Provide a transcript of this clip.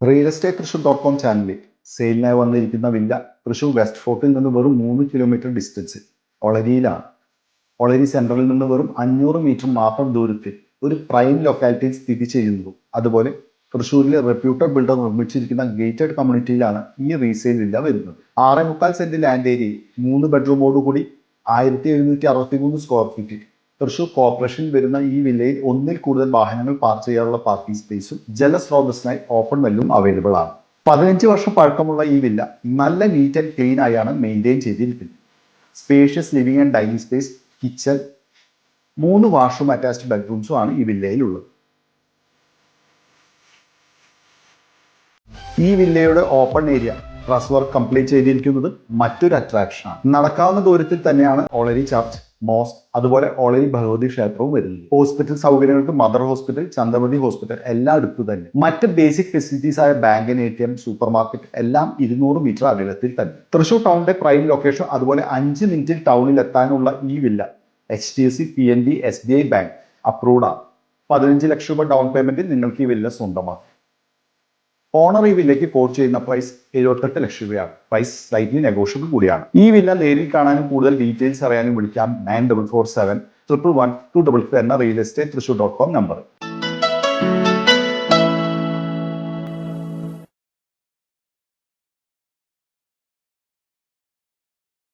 realestatethrissur.com ചാനലിൽ സെയിലിനായി വന്നിരിക്കുന്ന villa Thrissur west ഫോർട്ടിൽ നിന്ന് വെറും 3 കിലോമീറ്റർ ഡിസ്റ്റൻസ് ഒളരിയിലാണ്. ഒളരി സെൻട്രലിൽ നിന്ന് വെറും 500 മീറ്റർ മാത്രം ദൂരത്തിൽ ഒരു പ്രൈം ലൊക്കാലിറ്റിയിൽ സ്ഥിതി ചെയ്യുന്നു. അതുപോലെ തൃശ്ശൂരിലെ റെപ്യൂട്ടഡ് ബിൽഡർ നിർമ്മിച്ചിരിക്കുന്ന ഗേറ്റഡ് കമ്മ്യൂണിറ്റിയിലാണ് ഈ റീസെയിൽ വില്ല വരുന്നത്. 6.25 സെന്റ് ലാൻഡ് ഏരിയയിൽ 3 ബെഡ്റൂമോട് കൂടി 1763 സ്ക്വയർ ഫീറ്റ് തൃശൂർ കോർപ്പറേഷനിൽ വരുന്ന ഈ വില്ലയിൽ ഒന്നിൽ കൂടുതൽ വാഹനങ്ങൾ പാർക്ക് ചെയ്യാനുള്ള പാർക്കിംഗ് സ്പേസും ജലസ്രോതസ്സിനായി ഓപ്പൺ വെല്ലും അവൈലബിൾ ആണ്. 15 വർഷം പഴക്കമുള്ള ഈ വില്ല നല്ല നീറ്റ് ആൻഡ് ക്ലീൻ ആയാണ് മെയിൻറ്റെയിൻ ചെയ്തിരിക്കുന്നത്. Spacious living and dining space, kitchen, 3 washroom attached ബെഡ്റൂംസും ആണ് ഈ വില്ലയിലുള്ളത്. ഈ വില്ലയുടെ open area truss work complete ചെയ്തിരിക്കുന്നത് മറ്റൊരു അട്രാക്ഷനാണ്. നടക്കാവുന്ന ദൂരത്തിൽ തന്നെയാണ് ഒളരി ചർച്ച്, മോസ്ക്, അതുപോലെ ഒളരി ഭഗവതി ക്ഷേത്രവും വരുന്നത്. ഹോസ്പിറ്റൽ സൗകര്യങ്ങൾക്ക് മദർ ഹോസ്പിറ്റൽ, ചന്ദ്രമതി ഹോസ്പിറ്റൽ എല്ലാം അടുത്ത് തന്നെ. മറ്റ് ബേസിക് ഫെസിലിറ്റീസ് ആയ ബാങ്കിന്, ATM, സൂപ്പർ മാർക്കറ്റ് എല്ലാം 200 മീറ്റർ അകലത്തിൽ തന്നെ. തൃശൂർ ടൗണിന്റെ പ്രൈം ലൊക്കേഷൻ, അതുപോലെ 5 മിനിറ്റിൽ ടൗണിൽ എത്താനുള്ള ഈ villa HDFC, PNB, SBI bank approved ആണ്. 15 ലക്ഷം രൂപ ഡൗൺ പേയ്മെന്റിൽ നിങ്ങൾക്ക് ഈ വില്ല സ്വന്തമാക്കാം. ഓണർ ഈ വില്ലയ്ക്ക് കോട്ട് ചെയ്യുന്ന പ്രൈസ് 78 ലക്ഷം രൂപയാണ്. പ്രൈസ് സ്ലൈറ്റ്ലി നെഗോഷ്യബിൾ കൂടിയാണ്. ഈ വില്ല നേരിൽ കാണാനും കൂടുതൽ ഡീറ്റെയിൽസ് അറിയാനും വിളിക്കാം 9447 111 255 എന്ന realestatethrissur.com നമ്പർ.